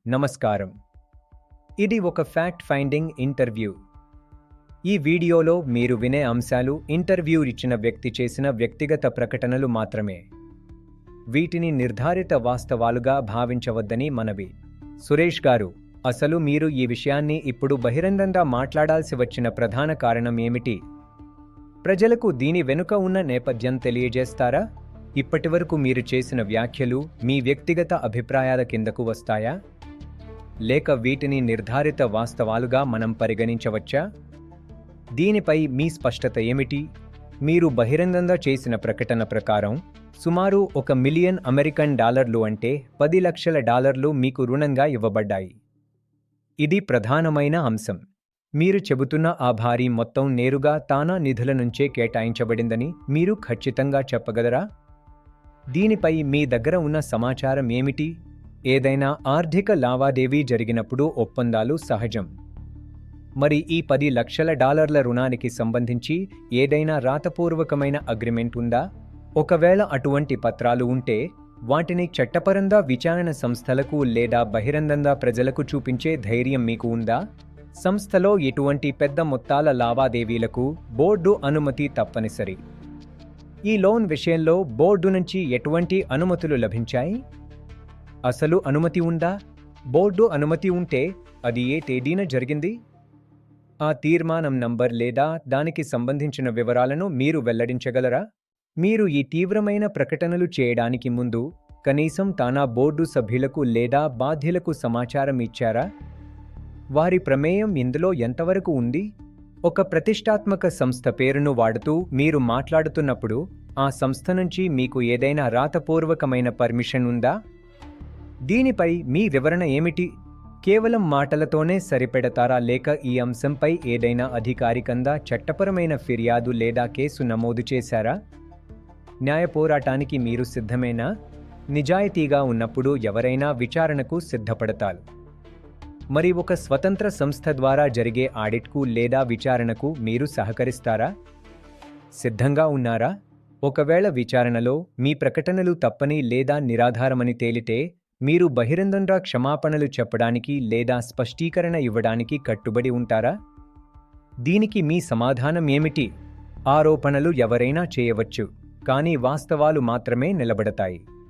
నమస్కారం. ఇది ఒక ఫ్యాక్ట్ ఫైండింగ్ ఇంటర్వ్యూ. ఈ వీడియోలో మీరు వినే అంశాలు ఇంటర్వ్యూ ఇచ్చిన వ్యక్తి చేసిన వ్యక్తిగత ప్రకటనలు మాత్రమే. వీటిని నిర్ధారిత వాస్తవాలుగా భావించవద్దని మనవి. సురేష్ గారు, అసలు మీరు ఈ విషయాన్ని ఇప్పుడు బహిరంగంగా మాట్లాడాల్సి వచ్చిన ప్రధాన కారణం ఏమిటి? ప్రజలకు దీని వెనుక ఉన్న నేపథ్యం తెలియజేస్తారా? ఇప్పటివరకు మీరు చేసిన వ్యాఖ్యలు మీ వ్యక్తిగత అభిప్రాయాల కిందకు వస్తాయా? లేక వీటిని నిర్ధారిత వాస్తవాలుగా మనం పరిగణించవచ్చా? దీనిపై మీ స్పష్టత ఏమిటి? మీరు బహిరంగంగా చేసిన ప్రకటన ప్రకారం సుమారు $1 మిలియన్ అంటే $10 లక్షల మీకు రుణంగా ఇవ్వబడ్డాయి. ఇది ప్రధానమైన అంశం. మీరు చెబుతున్న ఆ భారీ మొత్తం నేరుగా తానా నిధుల నుంచే కేటాయించబడిందని మీరు ఖచ్చితంగా చెప్పగలరా? దీనిపై మీ దగ్గర ఉన్న సమాచారం ఏమిటి? ఏదైనా ఆర్థిక లావాదేవీ జరిగినప్పుడు ఒప్పందాలు సహజం. మరి ఈ $10 లక్షల రుణానికి సంబంధించి ఏదైనా రాతపూర్వకమైన అగ్రిమెంట్ ఉందా? ఒకవేళ అటువంటి పత్రాలు ఉంటే వాటిని చట్టపరంగా విచారణ సంస్థలకు లేదా బహిరంగంగా ప్రజలకు చూపించే ధైర్యం మీకు ఉందా? సంస్థలో ఎటువంటి పెద్ద మొత్తాల లావాదేవీలకు బోర్డు అనుమతి తప్పనిసరి. ఈ లోన్ విషయంలో బోర్డు నుంచి ఎటువంటి అనుమతులు లభించాయి? అసలు అనుమతి ఉందా? బోర్డు అనుమతి ఉంటే అది ఏ తేదీన జరిగింది? ఆ తీర్మానం నంబర్ లేదా దానికి సంబంధించిన వివరాలను మీరు వెల్లడించగలరా? మీరు ఈ తీవ్రమైన ప్రకటనలు చేయడానికి ముందు కనీసం తానా బోర్డు సభ్యులకు లేదా బాధ్యులకు సమాచారం ఇచ్చారా? వారి ప్రమేయం ఇందులో ఎంతవరకు ఉంది? ఒక ప్రతిష్టాత్మక సంస్థ పేరును వాడుతూ మీరు మాట్లాడుతున్నప్పుడు ఆ సంస్థ నుంచి మీకు ఏదైనా రాతపూర్వకమైన పర్మిషన్ ఉందా? దీనిపై మీ వివరణ ఏమిటి? కేవలం మాటలతోనే సరిపెడతారా లేక ఈ అంశంపై ఏదైనా అధికారికంగా చట్టపరమైన ఫిర్యాదు లేదా కేసు నమోదు చేశారా? న్యాయ పోరాటానికి మీరు సిద్ధమేనా? నిజాయితీగా ఉన్నప్పుడు ఎవరైనా విచారణకు సిద్ధపడతారు. మరి ఒక స్వతంత్ర సంస్థ ద్వారా జరిగే ఆడిట్కు లేదా విచారణకు మీరు సహకరిస్తారా? సిద్ధంగా ఉన్నారా? ఒకవేళ విచారణలో మీ ప్రకటనలు తప్పని లేదా నిరాధారమని తేలితే మీరు బహిరంగంగా క్షమాపణలు చెప్పడానికి లేదా స్పష్టీకరణ ఇవ్వడానికి కట్టుబడి ఉంటారా? దీనికి మీ సమాధానం ఏమిటి? ఆరోపణలు ఎవరైనా చేయవచ్చు, కానీ వాస్తవాలు మాత్రమే నిలబడతాయి.